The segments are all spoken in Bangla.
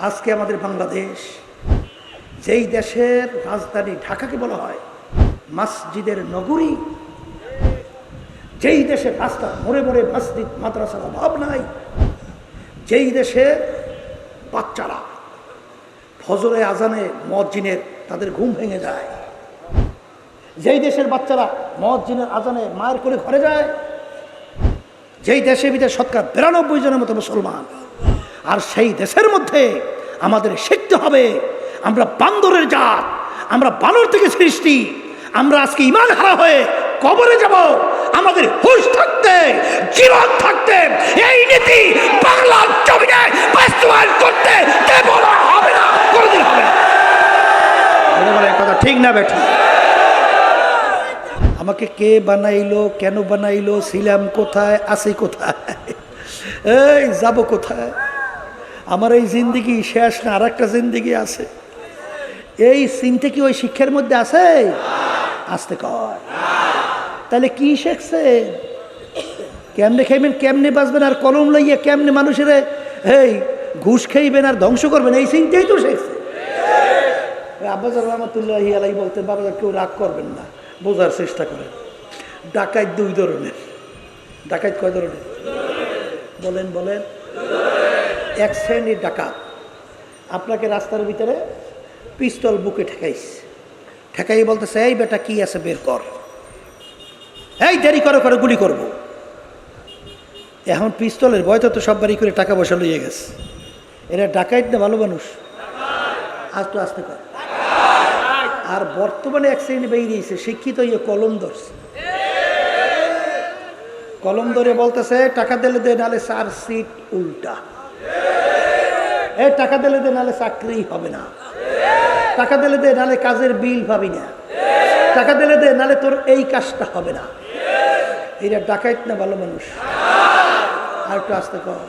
আজকে আমাদের বাংলাদেশ, যেই দেশের রাজধানী ঢাকাকে বলা হয় মসজিদের নগরী, যেই দেশের রাস্তা মোড়ে মোড়ে মসজিদ মাদ্রাসার অভাব নাই, যেই দেশে বাচ্চারা ফজরে আজানে মুয়াজ্জিনের তাদের ঘুম ভেঙে যায়, যেই দেশের বাচ্চারা মুয়াজ্জিনের আজানে মায়ের কোলে ঘরে যায়, যেই দেশে বিদেশে শতকরা 92 জনের মতো মুসলমান, আর সেই দেশের মধ্যে আমাদের শিখতে হবে আমরা বান্দরের জাত, আমরা বানর থেকে সৃষ্টি, আমরা আজকে ঈমান হারা হয়ে কবরে যাব। আমাদের হুঁশ থাকতে, জীবন থাকতে এই নীতি বাংলার জমিনে বাস্তবায়ন করতে দেব না, হবে না, কোনোদিন হবে না। কথা ঠিক না বেঠিক? আমাকে কে বানাইলো, কেন বানাইলো, ছিলাম কোথায়, আছি কোথায়, এই যাব কোথায়? আমার এই জিন্দিগি শেষ না, আর একটা জিন্দিগি আছে। এই চিন্তা কি ওই শিক্ষার মধ্যে আছে? আসতে কর। তাহলে কি শিখছে? কেমনে খাইবেন, কেমনে বাঁচবেন, আর কলম লইয়া কেমনে মানুষের এই ঘুষ খাইবেন আর ধ্বংস করবেন, এই চিন্তাই তো শিখছে। আব্বাজার রহমতুল্লাহি আলাইহি বলতেন, বাবাজার কেউ রাগ করবেন না, বোঝার চেষ্টা করেন। ডাকাত দুই ধরনের। ডাকাত কয় ধরনের বলেন? বলেন। এক শ্রেণীর ডাকাত আপনাকে রাস্তার ভিতরে পিস্তল বুকে ঠেকাই বলতেছে, এই বেটা কি আছে বের কর, এই দেরি করে করে গুলি করব। এখন পিস্তলের ভয়তে তো সব বাড়ি করে টাকা পয়সা লইয়ে গেছে। এরা ডাকাইত না ভালো মানুষ? আস্তে আস্তে কর। আর বর্তমানে এক শ্রেণী বেরিয়েছে শিক্ষিত, ইয়ে কলম ধরছে। কলম ধরে বলতেছে, টাকা দিলে দে, নাহলে 4 সিট উল্টা। এই টাকা দিলে দে, নাহলে চাকরি হবে না। টাকা দিলে দে, নাহলে কাজের বিল পাবি না। টাকা দিলে দে, নাহলে তোর এই কাজটা হবে না। এরা ডাকাইত না ভালো মানুষ? আর একটু আস্তে কর।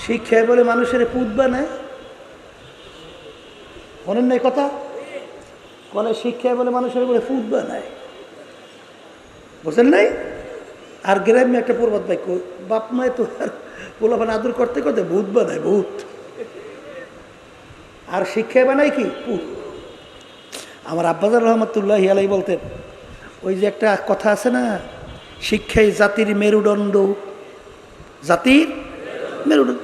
শিক্ষায় বলে মানুষের পুত বানায়, মনের নাই কথা? বলে শিক্ষায় বলে মানুষের বলে পুত বানায়, বুঝলেন নাই? আর গ্রামে একটা প্রবাদ বাক্য, বাপ মায় তো পোলাপান আদর করতে করতে ভূত বানায়, ভূত। আর শিক্ষায় বানায় কি? পুত। আমার আব্বাজার রহমতুল্লাহি আলাইহি বলতেন, ওই যে একটা কথা আছে না, শিক্ষাই জাতির মেরুদণ্ড, জাতির মেরুদণ্ড।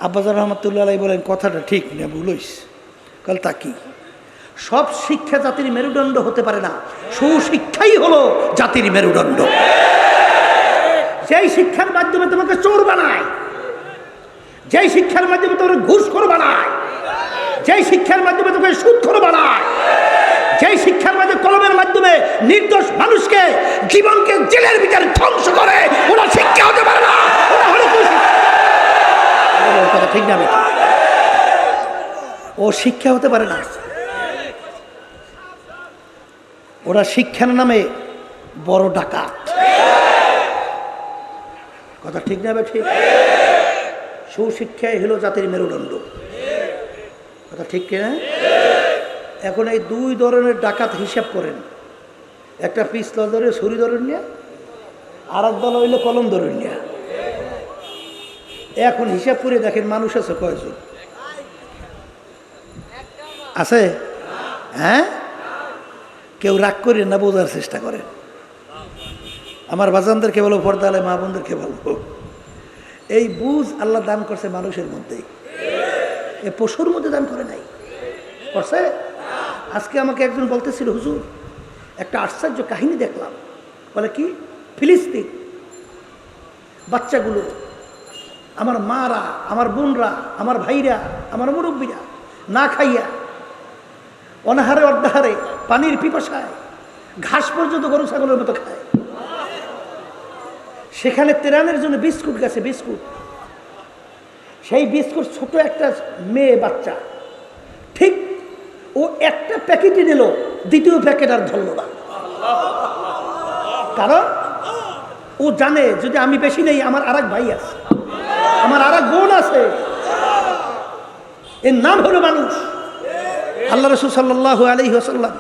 আব্বাজার রহমতুল্লাহ আলাইহি বলেন, কথাটা ঠিক না, ভুল হইছে। কাল তা কি? সব শিক্ষা জাতির মেরুদণ্ড হতে পারে না, সুশিক্ষাই হলো জাতির মেরুদণ্ড। যেই শিক্ষার মাধ্যমে তোমাকে চোর বানায়, যেই শিক্ষার মাধ্যমে তোমাকে ঘুষখোর বানায়, যেই শিক্ষার মাধ্যমে তোমাকে সুদখোর বানায়, যেই শিক্ষার মাধ্যমে কলমের মাধ্যমে নির্দোষ মানুষকে জীবনকে জেলের ভিতরে ধ্বংস করে, ওরা শিক্ষা হতে পারে না। ওরা হলো কথা ঠিক না? ও শিক্ষা হতে পারে না। ওরা শিক্ষার নামে বড় ডাকাত। কথা ঠিক না? ঠিক। সুশিক্ষাই হলো জাতির মেরুদণ্ড। কথা ঠিক কিনা? এখন এই দুই ধরনের ডাকাত হিসাব করেন। একটা পিস্তল ধরে ছুরি ধরে নিয়ে, আর এক দল হইলে কলম ধরে নিয়ে। এখন হিসাব করে দেখেন মানুষ আছে কয়জন? আছে? হ্যাঁ, কেউ রাগ করেন না, বোঝার চেষ্টা করেন। আমার বাজানদেরকে বলবো, পর্দা আলে মা বোনদেরকে বলবো, এই বুঝ আল্লাহ দান করছে মানুষের মধ্যেই, এ পশুর মধ্যে দান করে নাই। করছে? আজকে আমাকে একজন বলতেছিল, হুজুর একটা আশ্চর্য কাহিনী দেখলাম। বলে কি? ফিলিস্তিন বাচ্চাগুলো, আমার মারা, আমার বোনরা, আমার ভাইরা, আমার মুরব্বীরা না খাইয়া অনাহারে অর্ধাহারে পানির পিপাসায় ঘাস পর্যন্ত গরু ছাগলের মতো খায়। সেখানে তেরানের জন্য বিস্কুট গেছে, বিস্কুট। সেই বিস্কুট ছোট একটা মেয়ে বাচ্চা, ঠিক ও একটা প্যাকেটই নিল, দ্বিতীয় প্যাকেট আর ধরল না। কারণ ও জানে যদি আমি বেশি নেই, আমার আর এক ভাই আছে, আমার আর এক বোন আছে। এর নাম হলো মানুষ। আল্লাহ রাসূল সাল্লাল্লাহু আলাইহি ওয়াসাল্লাম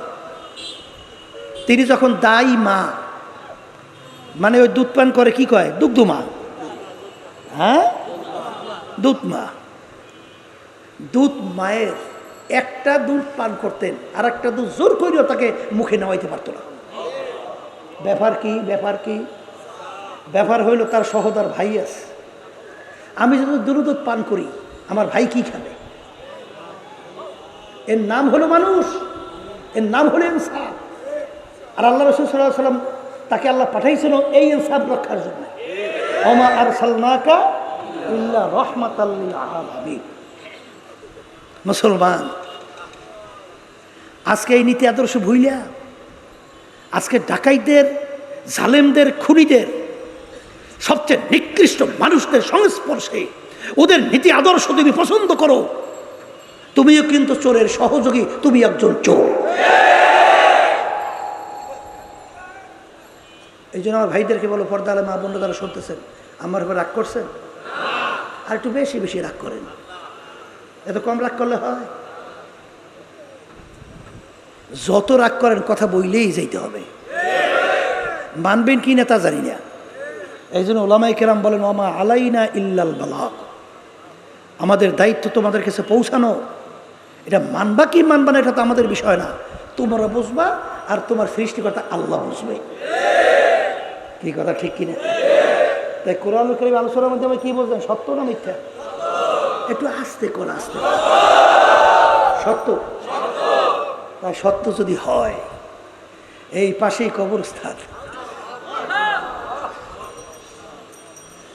তিনি যখন দাই মা, মানে ওই দুধ পান করে, কি কয়? দুগ্ধ মা। হ্যাঁ, দুধ মা। দুধ মায়ের একটা দুধ পান করতেন, আর একটা দুধ জোর করেও তাকে মুখে নেওয়াইতে পারতো না। ব্যাপার কি? ব্যাপার কি? ব্যাপার হইল তার সহোদর ভাই আছে। আমি যদি দুধ পান করি, আমার ভাই কি খাবে? এর নাম হলো মানুষ, এর নাম হলো ইনসাফ। আর আল্লাহ রাসূল সাল্লাল্লাহু আলাইহি ওয়াসাল্লাম তাকে আল্লাহ পাঠাইছিল এই ইনসাফ রক্ষার জন্য। ওমা আরসালনাকা ইল্লা রাহমাতাল লিল আলামিন। মুসলমান, আজকে এই নীতি আদর্শ ভুইলা আজকে ডাকাইতদের, জালেমদের, খুনিদের, সবচেয়ে নিকৃষ্ট মানুষদের সংস্পর্শে ওদের নীতি আদর্শ তুমি পছন্দ করো, তুমিও কিন্তু চোরের সহযোগী, তুমি একজন চোর। এই জন্য আমার ভাইদেরকে বলো, পর্দা আলে মা বোনরা তারা শুনতেছেন, আমার উপর রাগ করছেন? আর একটু বেশি বেশি রাগ করেন। এত কম রাগ করলে হয়? যত রাগ করেন কথা বইলেই যাইতে হবে। মানবেন কি না তা জানি না। এই জন্য ওলামায়ে কেরাম বলেন, ওমা আলাইনা ইল্লাল বালাগ, আমাদের দায়িত্ব তোমাদের কাছে পৌঁছানো। এটা মানবা কি মানবা না এটা তো আমাদের বিষয় না, তোমরা বুঝবা আর তোমার সৃষ্টিকর্তা আল্লাহ বুঝবে। কি কথা ঠিক কিনা? তাই কোরআন কারীম আলোচনার মধ্যে আমি কি বলছেন, সত্য না মিথ্যা? একটু আস্তে করে, আস্তে। সত্য। তাই সত্য যদি হয়, এই পাশেই কবরস্থান।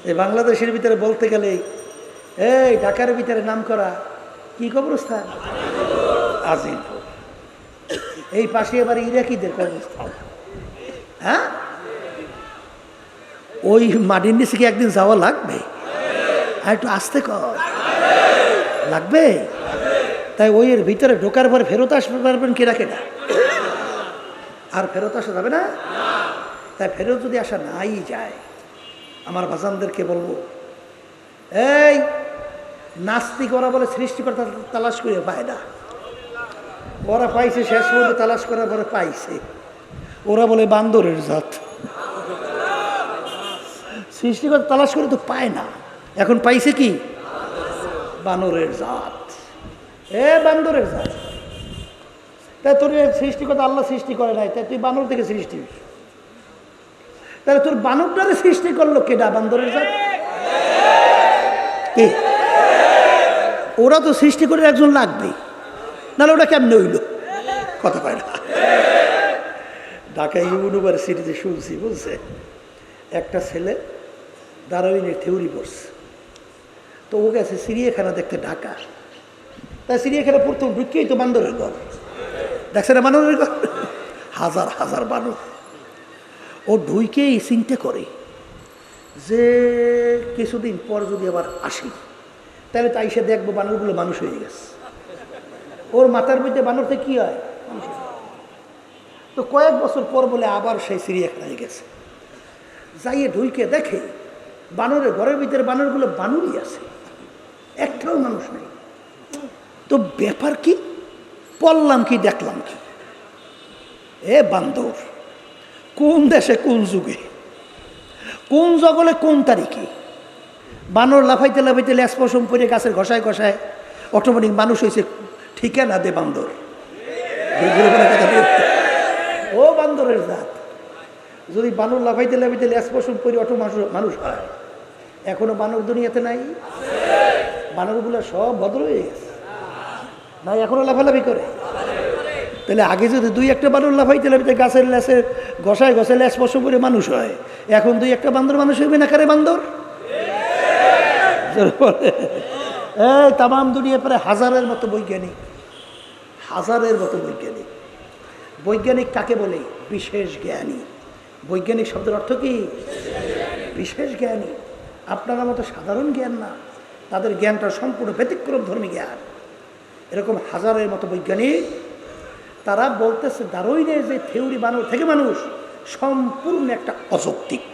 এই বাংলাদেশের ভিতরে বলতে গেলে এই ঢাকার ভিতরে নাম করা কি কবরস্থান? আজিম। এই পাশে এবার ইরাকিদের কবরস্থান। হ্যাঁ, ওই মাটির নিচে কি একদিন যাওয়া লাগবে? আর একটু আস্তে কর, লাগবে। তাই ওই এর ভিতরে ঢোকার পর ফেরত আসতে পারবেন কিনা কেনা? আর ফেরত আসা যাবে না। তাই ফেরত যদি আসা নাই যায়, আমার বাজানদেরকে বলবো, এই নাস্তিক ওরা বলে সৃষ্টিকর্তা তালাশ করে পায় না, ওরা পাইছে শেষ পর্যন্ত তালাশ করার পরে পাইছে। ওরা বলে বান্দরের জাত, সৃষ্টিকর্তা তালাশ করে তো পায় না, এখন পাইছে কি? বানরের জাত। বান্দরের জাত। তাই তোর সৃষ্টিকর্তা আল্লাহ সৃষ্টি করে নাই, তাই তুই বানর থেকে সৃষ্টি। তাহলে তোর বানরটারে সৃষ্টি করলো কেডা? বান্দরের জাত। কি ওরা তো সৃষ্টি করে একজন লাগবেই, নাহলে ওটা কেমনে হইল? কথা পায় না। ঢাকা ইউনিভার্সিটিতে শুনছি, বলছে একটা ছেলে দারুইনের থিওরি পড়ছে, তো ও গেছে চিড়িয়াখানা দেখতে ঢাকা। তাই চিড়িয়াখানা প্রথম ঢুকিয়েই তো বান্দরের ঘর দেখছে না, বানরের ঘর, হাজার হাজার বানর। ও ঢুকেই চিন্তা করে যে কিছুদিন পর যদি আবার আসি, তাহলে তাই সে দেখবো বানরগুলো মানুষ হয়ে গেছে। ওর মাথার মধ্যে বানরতে কি হয়? তো কয়েক বছর পর বলে আবার সেই চিড়িয়াখানায় গেছে, যাইয়ে ঢুকে দেখে বানরের ঘরের ভিতরে বানরগুলো বানরই আছে, একটাও মানুষ নেই। তো ব্যাপার কি? পড়লাম কি, দেখলাম কি? বান্দর কোন দেশে, কোন যুগে, কোন জগলে, কোন তারিখে বানর লাফাইতে লাফাইতে লেজ পশম করে গাছের ঘষায় ঘষায় অটোমেটিক মানুষ হয়েছে। ঠিকানা দে বান্দর। ও বান্দরের জাত। যদি বানর লাফাইতে লাফাইতে লেজ পশম করে অটো মানুষ হয়, এখনো বানর দুনিয়াতে নাই? বানরগুলো সব ভদ্র হয়ে গেছে নাই, এখনো লাফালাফি করে? তাহলে আগে যদি দুই একটা বানর লাফাইতে লাফাইতে গাছের লেসের ঘষায় ঘষায় লেজ পশম করে মানুষ হয়, এখন দুই একটা বান্দর মানুষ হইবে না? কারে বান্দর? তাম দুনিয়া প্রায় হাজারের মতো বৈজ্ঞানিক, হাজারের মতো বৈজ্ঞানিক। বৈজ্ঞানিক কাকে বলে? বিশেষ জ্ঞানী। বৈজ্ঞানিক শব্দের অর্থ কি? বিশেষ জ্ঞানী। আপনার মতো সাধারণ জ্ঞান না, তাদের জ্ঞানটা সম্পূর্ণ ব্যতিক্রম ধর্মী জ্ঞান। এরকম হাজারের মতো বৈজ্ঞানিক, তারা বলতেছে ডারউইনের যে থিওরি বানর থেকে মানুষ, সম্পূর্ণ একটা অযৌক্তিক।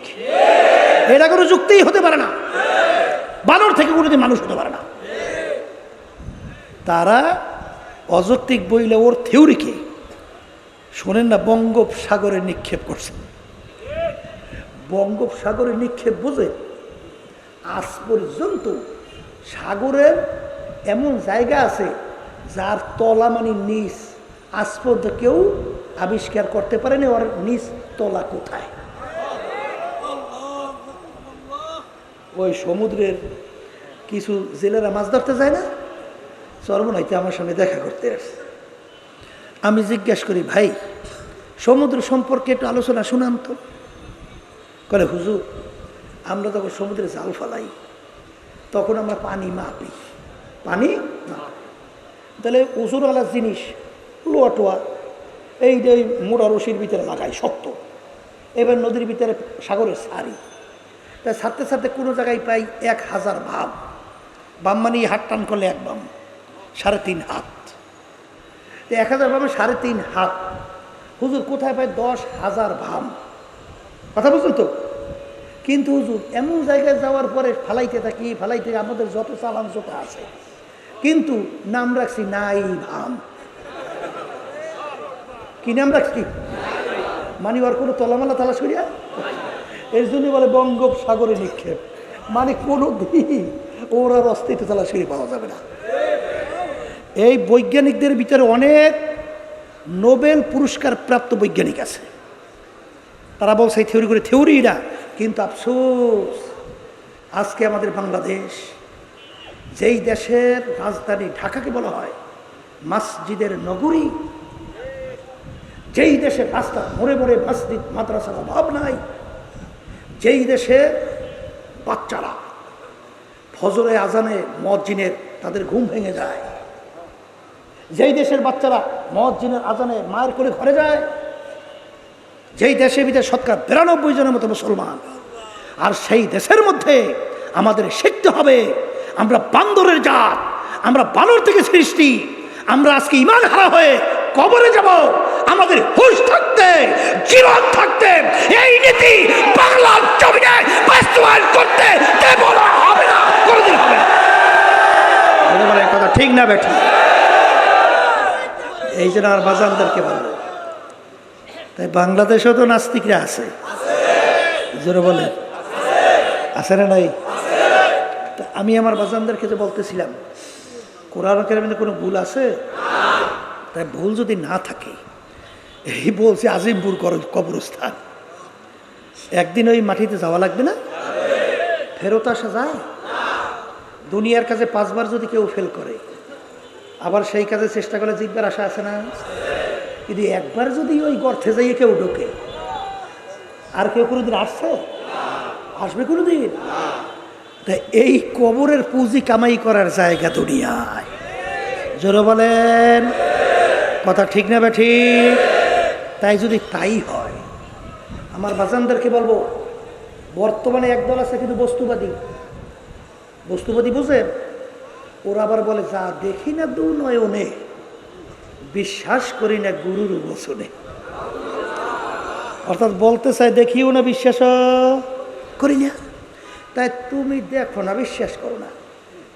এটা কোনো যুক্তিই হতে পারে না, বানর থেকে কোনোদিন মানুষ হতে পারে না। তারা অযৌক্তিক বইলে ওর থিওরিকে শোনেন না, বঙ্গোপসাগরে নিক্ষেপ করছে। বঙ্গোপসাগরে নিক্ষেপ বুঝে আজ পর্যন্ত সাগরের এমন জায়গা আছে যার তলা মানে নিচ, আজ পর্যন্ত কেউ আবিষ্কার করতে পারেনি ওর নিচ তলা কোথায়। ওই সমুদ্রের কিছু জেলেরা মাছ ধরতে যায় না, চরমনাইতে আমার সঙ্গে দেখা করতে আসছে। আমি জিজ্ঞেস করি, ভাই সমুদ্র সম্পর্কে একটু আলোচনা শুনান তো। বলে, হুজুর আমরা যখন সমুদ্রে জাল ফেলাই তখন আমরা পানি মাপি, পানি মাপি। তাহলে ওজনওয়ালা জিনিস লোয়া টোয়া এই যে মোড়া রশির ভিতরে লাগাই শক্ত, এবার নদীর ভিতরে সাগরের সারি, তাই ছাড়তে ছাড়তে কোনো জায়গায় পাই 1000 ভাব। বাম মানে হাত টান করলে 1 বাম, 3.5 হাত। 1000 ভাবে 3.5 হাত। হুজুর কোথায় পাই 10,000 ভাম? কথা বুঝুন তো। কিন্তু হুজুর এমন জায়গায় যাওয়ার পরে ফালাইতে থাকি, ফালাইতে আমাদের যত চালান যত আছে, কিন্তু নাম রাখছি নাই ভাম। কি নাম রাখছি? মানে ওর কোনো তলামালা তালাশ করিয়া, এর জন্য বলে বঙ্গোপসাগরে নিক্ষেপ। মানে কোনো দিন ওর আর অস্তিত্ব তালাশ করে পাওয়া যাবে না। এই বৈজ্ঞানিকদের ভিতরে অনেক নোবেল পুরস্কার প্রাপ্ত বৈজ্ঞানিক আছে, তারা বলছে এই থিওরি করে থিওরি না। কিন্তু আফসোস আজকে আমাদের বাংলাদেশ, যেই দেশের রাজধানী ঢাকাকে বলা হয় মসজিদের নগরী, যেই দেশের রাস্তা মোড়ে মোড়ে মসজিদ মাদ্রাসার অভাব নাই, যেই দেশে বাচ্চারা ফজরে আজানে মুয়াজ্জিনের তাদের ঘুম ভেঙে যায়, যেই দেশের বাচ্চারা মুয়াজ্জিনের আজানে মায়ের কোলে ঘরে যায়, যেই দেশে বিদেশে শতকরা 92 জনের মতো মুসলমান, আর সেই দেশের মধ্যে আমাদের শিখতে হবে আমরা বান্দরের জাত, আমরা বানর থেকে সৃষ্টি, আমরা আজকে ঈমান হারা হয়ে কবরে যাব। আমাদের হুঁশ থাকতে, জীবন থাকতে এই নীতি বাংলার জমিনে বাস্তবায়ন করতে দেব না, হবে না, কোনোদিন হবে না। কথা ঠিক না বেঠি? এই জন্য আর বাজানদেরকে বলবো, তাই বাংলাদেশেও তো নাস্তিকরা আছে, জোরে বলে আছে না নাই? তা আমি আমার বাজানদেরকে যে বলতেছিলাম কোরআন কারিমে কোনো ভুল আছে? তাই ভুল যদি না থাকে, এই বলছে আজিমপুর কবরস্থান, একদিন ওই মাটিতে যাওয়া লাগবে না? ফেরত আসা যায়? দুনিয়ার কাজে 5 বার যদি কেউ ফেল করে, আবার সেই কাজে চেষ্টা করলে জিতবার আশা আছে না? কিন্তু একবার যদি ওই গর্তে যাইয়ে কেউ ঢোকে, আর কেউ কোনোদিন আসছে? আসবে কোনোদিন? তাই এই কবরের পুঁজি কামাই করার জায়গা দুনিয়ায়, জোরে বলেন কথা ঠিক না ঠিক? তাই যদি তাই হয়, আমার বাজানদেরকে বলবো, বর্তমানে একদল আছে কিন্তু বস্তুবাদী, বস্তুবাদী বুঝেন? ওরা আবার বলে যা দেখি না দু নয়নে, বিশ্বাস করি না গুরুর বচনে। অর্থাৎ বলতে চাই দেখিও না, বিশ্বাস করি না। তাই তুমি দেখো না, বিশ্বাস করো না।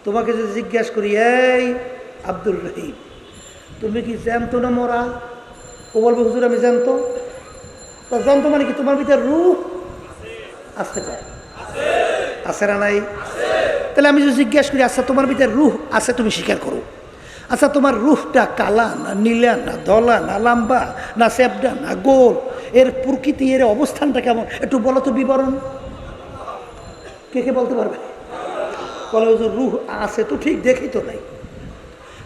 তোমাকে যদি জিজ্ঞাসা করি, এই আব্দুর রহিম তুমি কি জানতো না মরা? ও বলবে হুজুর আমি জানতো। তা জানতো মানে কি? তোমার ভিতরে রূহ আসতে পারে, আছে না নাই? তাহলে আমি যদি জিজ্ঞাসা করি, আচ্ছা তোমার ভিতরে রূহ আছে, তুমি স্বীকার করো, আচ্ছা তোমার রূহটা কালা না নীলা না ধলা না লম্বা না চ্যাপটা না গোল, এর প্রকৃতি, এর অবস্থানটা কেমন একটু বলো তো, বিবরণ। কে কে বলতে পারবে? বলে হুজুর রূহ আছে তো, ঠিক দেখি তো নাই।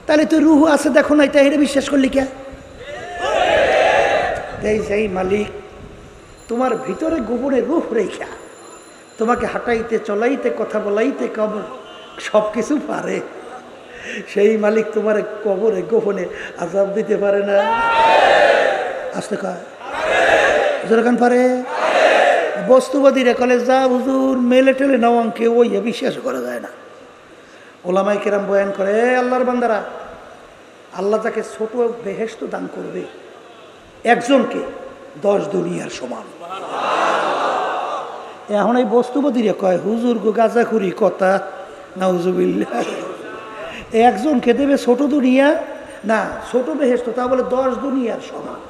তাহলে তুই রূহ আছে দেখো নাই, তাই এটা বিশ্বাস করলি কে? এই সেই মালিক তোমার ভিতরে গোপনে রূহ রেখা তোমাকে হাঁটাইতে চলাইতে কথা বলাইতে কবর সব কিছু পারে, সেই মালিক তোমার কবরে গোপনে আযাব দিতে পারে না? আসতে কয় যেরকম পারে। বস্তুবাদীরা কলে যা হুজুর মেলে টেলে নাও অঙ্কে, ওই বিশ্বাস করা যায় না। ওলামায়ে কেরাম বয়ান করে, আল্লাহর বান্দারা, আল্লাহ যাকে ছোট বেহেশত দান করবে, একজনকে 10 দুনিয়ার সমান। এখন এই বস্তুবাদীরা কয় হুজুর গো গাঁজাখুরি কথা, নাউজুবিল্লাহ, একজনকে দেবে ছোট দুনিয়া না, ছোট বেহেশত, তা বলে 10 দুনিয়ার সমান।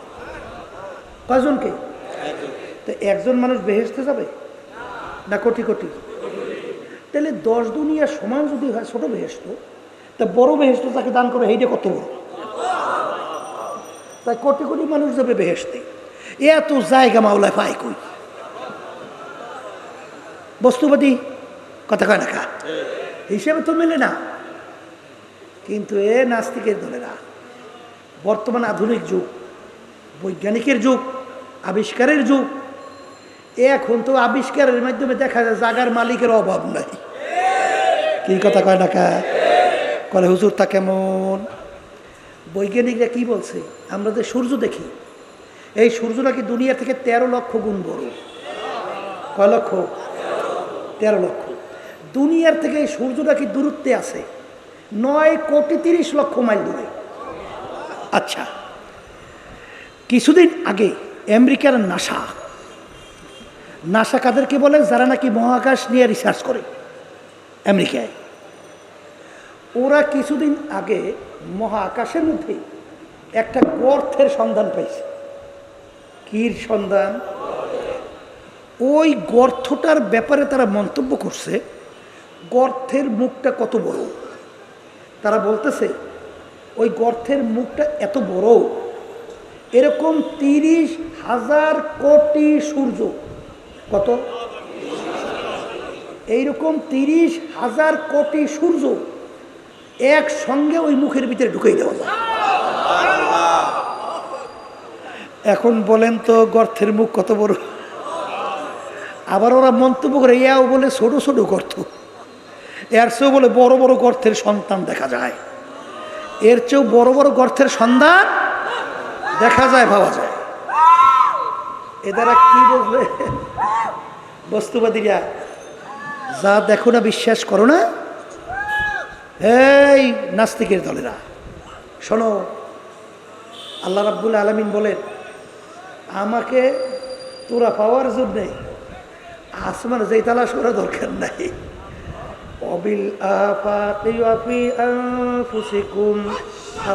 কয়জনকে? তো একজন মানুষ বেহেশতে যাবে না কোটি কোটি? তাহলে 10 দুনিয়ার সমান যদি হয় ছোট বেহেশত, তা বড় বেহেশত তাকে দান করে এইটা কত বড়, তাই কোটি কোটি মানুষ যাবে বেহেশতে, এত জায়গা মাওলায় পায় কই? বস্তুবাদী কথা কয় না কা হিসেবে তো মেলে না। কিন্তু এ নাস্তিকের দলেরা, বর্তমান আধুনিক যুগ, বৈজ্ঞানিকের যুগ, আবিষ্কারের যুগ, এখন তো আবিষ্কারের মাধ্যমে দেখা যায় জাগার মালিকের অভাব নাই। কি কথা কয় না কা? কলে হুজুর তা কেমন? বৈজ্ঞানিকরা কি বলছে, আমরা যে সূর্য দেখি, এই সূর্য নাকি দুনিয়া থেকে 13 লক্ষ গুণ বড়। কয় লক্ষ? 13 লক্ষ। দুনিয়ার থেকে এই সূর্য নাকি দূরত্বে আছে 9,30,00,000 মাইল দূরে। আচ্ছা, কিছুদিন আগে আমেরিকার নাসা কাদেরকে বলে? যারা নাকি মহাকাশ নিয়ে রিসার্চ করে আমেরিকায়। ওরা কিছুদিন আগে মহাকাশের মধ্যে একটা গর্তের সন্ধান পাইছে। কির সন্ধান? ওই গর্তটার ব্যাপারে তারা মন্তব্য করছে, গর্তের মুখটা কত বড়। তারা বলতেছে ওই গর্তের মুখটা এত বড়, এরকম 30,000 কোটি সূর্য, কত? এইরকম 30,000 কোটি সূর্য একসঙ্গে ওই মুখের ভিতরে ঢুকিয়ে দেওয়া যায়। এখন বলেন তো গর্তের মুখ কত বড়? আবার ওরা মন্তব্য করে ইয়াও বলে ছোট ছোট গর্ত, এর চেয়েও বলে বড় বড় গর্তের সন্তান দেখা যায়, এর চেয়েও বড় বড় গর্তের সন্ধান দেখা যায়, পাওয়া যায়। এ দ্বারা কি বলবে বস্তুবাদীরা? যা দেখো না বিশ্বাস করো না। এই নাস্তিকের দলেরা শোনো, আল্লাহ রাব্বুল আলামিন বলেন, আমাকে তোরা পাওয়ার জন্যে আসমান যেই তালাশ করা দরকার নাই। অবিল আফাকি ওয়া ফি আনফুসিকুম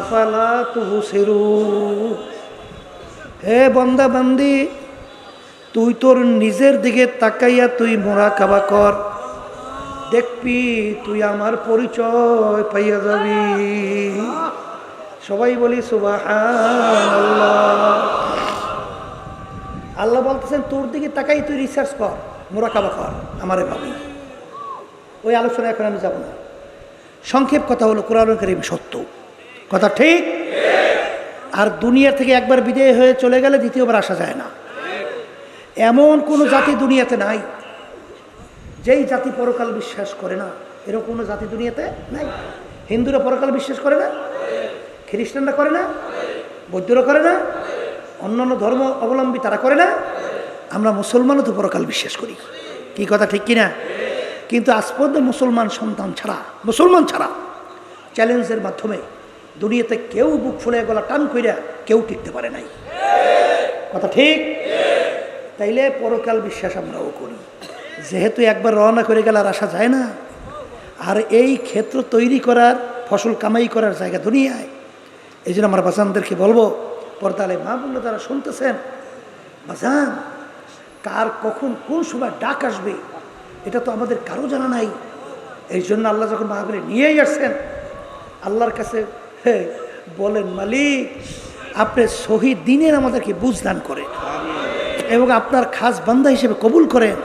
আফালা তুবসিরুন। হে বান্দা বান্দি, তুই তোর নিজের দিকে তাকাইয়া তুই মুরাকাবা কর, দেখবি তুই আমার পরিচয় পাইয়া যাবি। সবাই বলি সুবহানাল্লাহ। আল্লাহ বলতেছেন তোর দিকে তাকাই তুই রিসার্চ কর, মুরাকাবা কর, আমারে ভাবি। ওই আলোচনা এখন আমি যাব না। সংক্ষেপ কথা হলো, কোরআন কারীম সত্য কথা, ঠিক? আর দুনিয়ার থেকে একবার বিদায় হয়ে চলে গেলে দ্বিতীয়বার আসা যায় না। এমন কোনো জাতি দুনিয়াতে নাই যেই জাতি পরকাল বিশ্বাস করে না, এরকম কোনো জাতি দুনিয়াতে নাই। হিন্দুরা পরকাল বিশ্বাস করে না, খ্রিস্টানরা করে না, বৌদ্ধরা করে না, অন্যান্য ধর্ম অবলম্বী তারা করে না, আমরা মুসলমানও তো পরকাল বিশ্বাস করি। কি কথা ঠিক কিনা? কিন্তু আজ পর্যন্ত মুসলমান ছাড়া চ্যালেঞ্জের মাধ্যমে দুনিয়াতে কেউ বুক ফুলে গলা টান কইরা কেউ টিকতে পারে নাই। কথা ঠিক? তাইলে পরকাল বিশ্বাস আমরাও করি। যেহেতু একবার রওনা করে গেলে আর আসা যায় না, আর এই ক্ষেত্র তৈরি করার, ফসল কামাই করার জায়গা দুনিয়ায়। এই জন্য আমার বাজানদেরকে বলবো, পর্দালে মা বললে তারা শুনতেছেন, বাজান কার কখন কোন সময় ডাক আসবে এটা তো আমাদের কারো জানা নাই। এই জন্য আল্লাহ যখন মাহফিলে নিয়েই আসছেন, আল্লাহর কাছে বলেন, মালিক আপনি সহি দিনের আমাদেরকে বুঝদান করেন এবং আপনার খাস বান্দা হিসেবে কবুল করেন,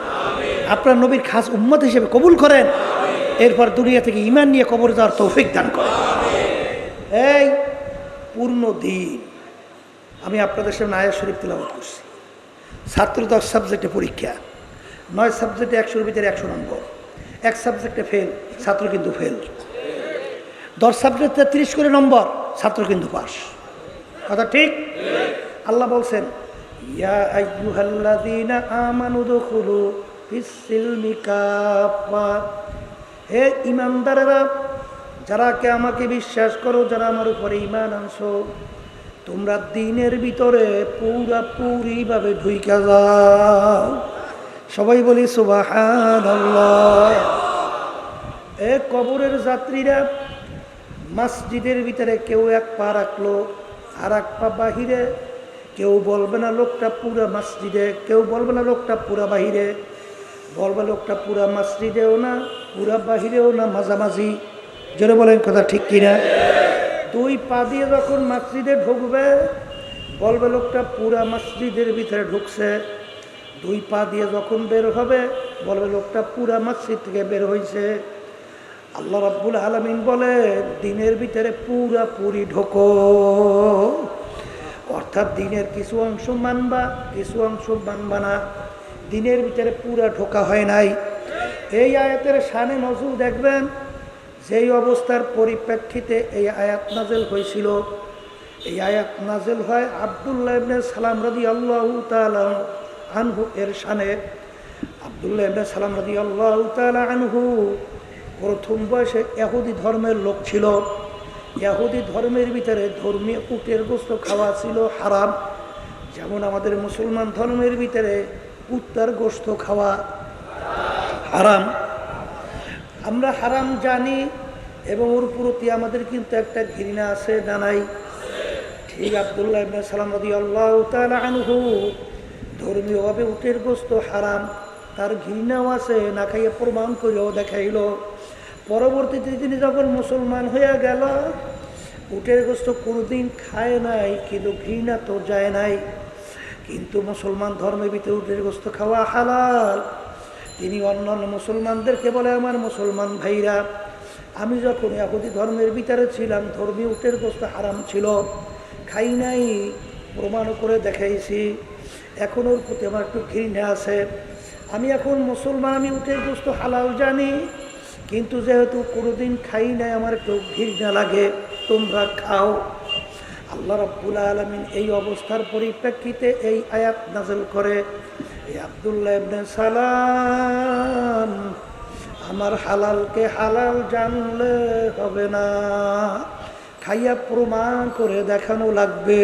আপনার নবীর খাস উম্মত হিসেবে কবুল করেন, এরপর দুনিয়া থেকে ঈমান নিয়ে কবর যাওয়ার তৌফিক দান করেন। এই পূর্ণ দিন আমি আপনাদের সামনে আয়াত শরীফ তিলাওয়াত করছি। ছাত্র 10 সাবজেক্টে পরীক্ষা, 9 সাবজেক্টে 100-এর ভিতরে 100 নম্বর, এক সাবজেক্টে ফেল, ছাত্র কিন্তু ফেল। 10 সাবজেক্টে 30 করে নম্বর, ছাত্র কিন্তু পাস। কথা ঠিক? আল্লাহ বলছেন, ইয়া আইয়ুহাল্লাযীনা আমানু দুখুলু ফিস-সিলমি কাফা। হে ঈমানদারেরা, যারা কে আমাকে বিশ্বাস করো, যারা আমার উপরে ঈমান আনছো, তোমরা দ্বীনের ভিতরে পুরাপুরিভাবে ঢুইকা যাও। সবাই বলি সুবহানাল্লাহ। এ কবরের যাত্রীরা, মসজিদের ভিতরে কেউ এক পা রাখলো আর এক পা বাহিরে, কেউ বলবে না লোকটা পুরা মসজিদে, কেউ বলবে না লোকটা পুরা বাহিরে, বলবে লোকটা পুরা মসজিদেও না পুরা বাহিরেও না, মাঝামাঝি। জোরে বলেন কথা ঠিক কিনা? দুই পা দিয়ে যখন মসজিদে ঢুকবে বলবে লোকটা পুরা মসজিদের ভিতরে ঢুকছে। দুই পা দিয়ে যখন বের হবে বলবে লোকটা পুরা মসজিদ থেকে বের হয়েছে। আল্লাহ রাব্বুল আলামিন বলে দিনের ভিতরে পুরাপুরি ঢোকো, অর্থাৎ দিনের কিছু অংশ মানবা কিছু অংশ মানবা না, দিনের ভিতরে পুরা ঢোকা হয় নাই। এই আয়াতের শানে নজুল দেখবেন যেই অবস্থার পরিপ্রেক্ষিতে এই আয়াত নাজেল হয়েছিল। এই আয়াত নাজেল হয় আব্দুল্লাহ ইবনে সালাম রাদিয়াল্লাহু তাআলা আনহু এর শানে। আব্দুল্লাহ ইবনে সালাম রাদিয়াল্লাহু তাআলা আনহু প্রথম বয়সে ইহুদি ধর্মের লোক ছিল। ইহুদি ধর্মের ভিতরে ধর্মীয় উটের গোশত খাওয়া ছিল হারাম, যেমন আমাদের মুসলমান ধর্মের ভিতরে কুত্তার গোশত খাওয়া হারাম। আমরা হারাম জানি এবং ওর প্রতি আমাদের কিন্তু একটা ঘৃণা আছে না নাই? ঠিক আব্দুল্লাহ ইবনে সালাম রাদিয়াল্লাহু তাআলা আনহু ধর্মীয়ভাবে উটের গোশত হারাম, তার ঘৃণাও আছে, না খাইয়ে প্রমাণ করেও দেখাইল। পরবর্তীতে তিনি যখন মুসলমান হয়ে গেল উটের গোশত কোনোদিন খায় নাই, কিন্তু ঘৃণা তো যায় নাই। কিন্তু মুসলমান ধর্মের ভিতরে উটের গোশত খাওয়া হালাল। তিনি অন্যান্য মুসলমানদেরকে বলে, আমার মুসলমান ভাইরা, আমি যখন ইহুদি ধর্মের ভিতরে ছিলাম ধর্মীয় উটের গোশত হারাম ছিল, খাই নাই, প্রমাণও করে দেখাইছি। এখন ওর প্রতি আমার একটু ঘৃণা আছে। আমি এখন মুসলমান, আমি উটের গোশত হালাল জানি, কিন্তু যেহেতু কোনোদিন খাই নাই আমার একটু ঘৃণা লাগে, তোমরা খাও। আল্লাহ রাব্বুল আলামিন এই অবস্থার পরিপ্রেক্ষিতে এই আয়াত নাযিল করে, এই আব্দুল্লাহ ইবনে সালাম, আমার হালালকে হালাল জানলে হবে না, খাইয়া প্রমাণ করে দেখানো লাগবে।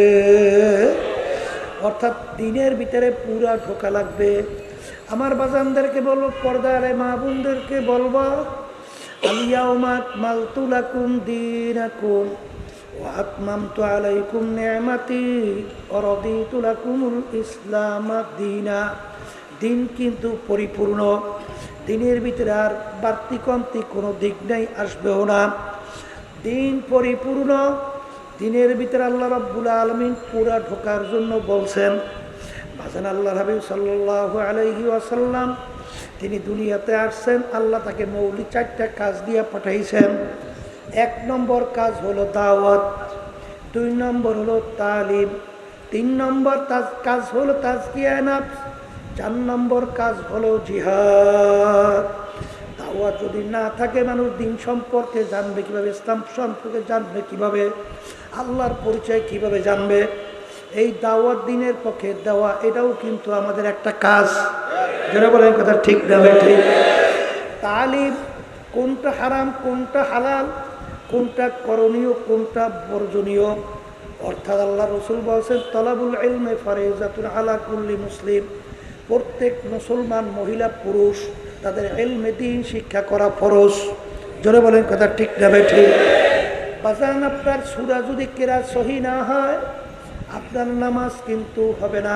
অর্থাৎ দিনের ভিতরে পুরা ঢোকা লাগবে। আমার বাজানদেরকে বলবো, পর্দার মা বোনদেরকে বলবো, আল-ইয়াওমা আকমালতু লাকুম দীনাকুম ওয়া আতমামতু আলাইকুম নি'মাতি ওয়া রাদিতু লাকুমুল ইসলাম দীনা। দিন কিন্তু পরিপূর্ণ, দিনের ভিতরে আর বাড়তি কমতি কোনো দিক নেই, আসবেও না। দিন পরিপূর্ণ, দিনের ভিতরে আল্লাহ রাব্বুল আলামিন পুরা ঢোকার জন্য বলছেন। ভাষণ আল্লাহ হাবিব সাল্লাল্লাহু আলাইহি ওয়াসাল্লাম তিনি দুনিয়াতে আসছেন, আল্লাহ তাকে মৌলিক 4টা কাজ দিয়ে পাঠাইছেন। 1 নম্বর কাজ হলো দাওয়াত, 2 নম্বর হলো তালিম, 3 নম্বর কাজ হলো তাজকিয়া নফস, 4 নম্বর কাজ হলো জিহাদ। দাওয়াত যদি না থাকে মানুষ দিন সম্পর্কে জানবে কিভাবে, ইসলাম সম্পর্কে জানবে কিভাবে, আল্লাহর পরিচয় কিভাবে জানবে? এই দাওয়াত দিনের পক্ষে দেওয়া, এটাও কিন্তু আমাদের একটা কাজ। যারা বলেন কথা ঠিক না ঠিক? তালিম, কোনটা হারাম কোনটা হালাল, কোনটা করণীয় কোনটা বর্জনীয়। অর্থাৎ আল্লাহ রাসূল বলেছেন, তলাবুল ইলমি ফারিজাতুন আলা কুল্লি মুসলিম, প্রত্যেক মুসলমান মহিলা পুরুষ তাদের ইলমে দ্বীন শিক্ষা করা ফরজ। যারা বলেন কথা ঠিক না ঠিক? বাজান, আপনার সূরা যদি কিরাত সহি না হয় আপনার নামাজ কিন্তু হবে না।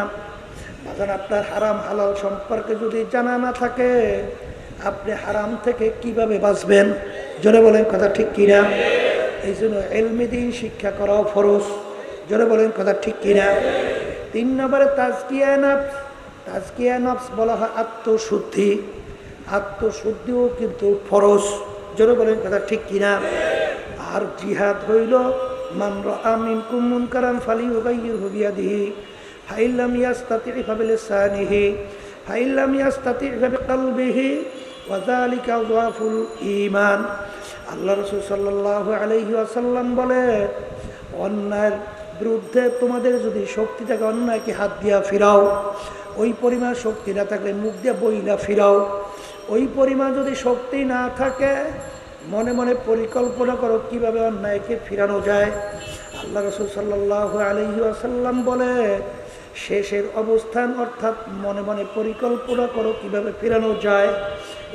বাজান, আপনার হারাম হালাল সম্পর্কে যদি জানা না থাকে আপনি হারাম থেকে কিভাবে বাঁচবেন? জোরে বলেন কথা ঠিক কিনা? এই জন্য ইলমে দ্বীন শিক্ষা করাও ফরজ। জোরে বলেন কথা ঠিক কিনা? 3 নম্বরে তাজকিয়া নফস। তাজকিয়া নফস বলা হয় আত্মশুদ্ধি, আত্মশুদ্ধিও কিন্তু ফরজ। জোরে বলেন কথা ঠিক কিনা? আর জিহাদ হইল মান রাআ মিনকুম মুনকারান ফালিয়ুগাইয়িরহু বিয়াদিহি ফাইন লাম ইয়াস্তাতি' ফাবিলিসানিহি ফাইন লাম ইয়াস্তাতি' ফাবিকলবিহি ওয়া যালিকা যাফুল ঈমান। আল্লাহ রাসূল সাল্লাল্লাহু আলাইহি ওয়াসাল্লাম বলে, অন্যায়ের বিরুদ্ধে তোমাদের যদি শক্তি থাকে অন্যায়কে হাত দিয়া ফিরাও, ওই পরিমাণ শক্তি না থাকলে মুখ দিয়ে বইলা ফিরাও। ওই পরিমাণ যদি শক্তি না থাকে মনে মনে পরিকল্পনা করো কিভাবে অন্যায়কে ফিরানো যায়। আল্লাহ রাসূল সাল্লাল্লাহু আলাইহি ওয়াসাল্লাম বলে, শেষের অবস্থান অর্থাৎ মনে মনে পরিকল্পনা করো কিভাবে ফিরানো যায়,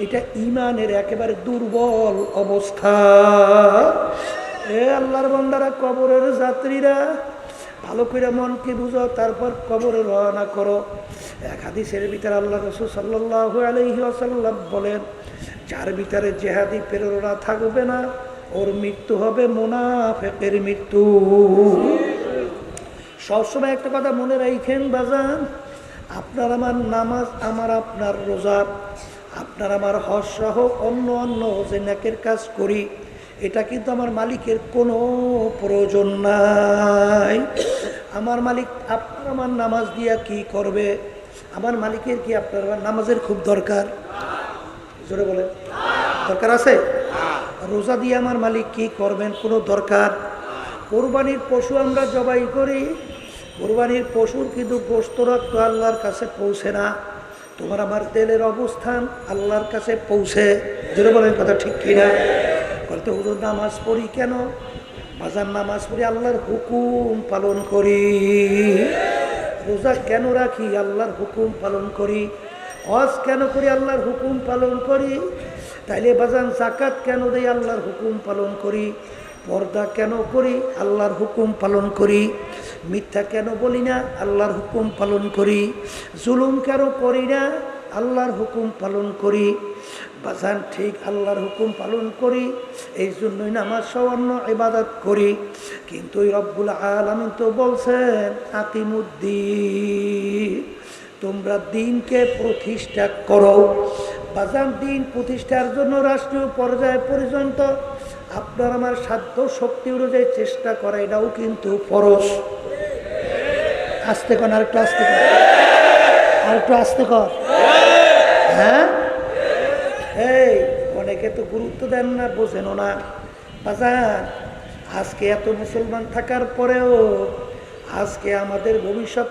এটা ঈমানের একেবারে দুর্বল অবস্থা। এ আল্লাহর বান্দারা, কবরের যাত্রীরা, ভালো করে মনকে বুঝো, তারপর কবরে রওনা করো। এক হাদিসের ভিতরে আল্লাহ রাসূল সাল্লাল্লাহু আলাইহি ওয়াসাল্লাম বলেন, যার ভিতরে জিহাদি প্রেরণা থাকবে না ওর মৃত্যু হবে মুনাফিকের মৃত্যু। সবসময় একটা কথা মনে রাখেন বাজান, আপনার আমার নামাজ, আমার আপনার রোজা, আপনার আমার হজ সহ অন্য অন্য যে নেকের কাজ করি, এটা কিন্তু আমার মালিকের কোনো প্রয়োজন নাই। আমার মালিক আপনার আমার নামাজ দিয়া কি করবে? আমার মালিকের কি আপনার আমার নামাজের খুব দরকার? জোরে বলে দরকার আছে? রোজা দিয়ে আমার মালিক কি করবেন? কোনো দরকার? কোরবানির পশু আমরা জবাই করি, কোরবানির পশুর কিন্তু গোশত রক্ত আল্লাহর কাছে পৌঁছে না। তোমার আমার তেলের অবস্থান আল্লাহর কাছে পৌঁছে। জোরে বলেন কথা ঠিক কিনা? বলতে হুজুর নামাজ পড়ি কেন? বাজার নামাজ পড়ি আল্লাহর হুকুম পালন করি। রোজা কেন রাখি? আল্লাহর হুকুম পালন করি। হজ কেন করি? আল্লাহর হুকুম পালন করি। তাইলে বাজান যাকাত কেন দেই? আল্লাহর হুকুম পালন করি। পর্দা কেন করি? আল্লাহর হুকুম পালন করি। মিথ্যা কেন বলি না? আল্লাহর হুকুম পালন করি। জুলুম কেন করি না? আল্লাহর হুকুম পালন করি। বাজান ঠিক আল্লাহর হুকুম পালন করি, এই জন্যই নামাজ অন্য ইবাদত করি। কিন্তু ওই রব্বুল আলামিন তো বলছেন আকিমুদ্দিন, তোমরা দিনকে প্রতিষ্ঠা করো। বাজান দিন প্রতিষ্ঠার জন্য রাষ্ট্রীয় পর্যায় পর্যন্ত আপনার আমার সাধ্য শক্তি অনুযায়ী চেষ্টা করা, এটাও কিন্তু ফরজ। আস্তে কর, আরেকটু আস্তে কর, আরেকটু আস্তে কর। হ্যাঁ, এই অনেকে তো গুরুত্ব দেন না, বোঝেনও না। বাজান আজকে এত মুসলমান থাকার পরেও আজকে আমাদের ভবিষ্যৎ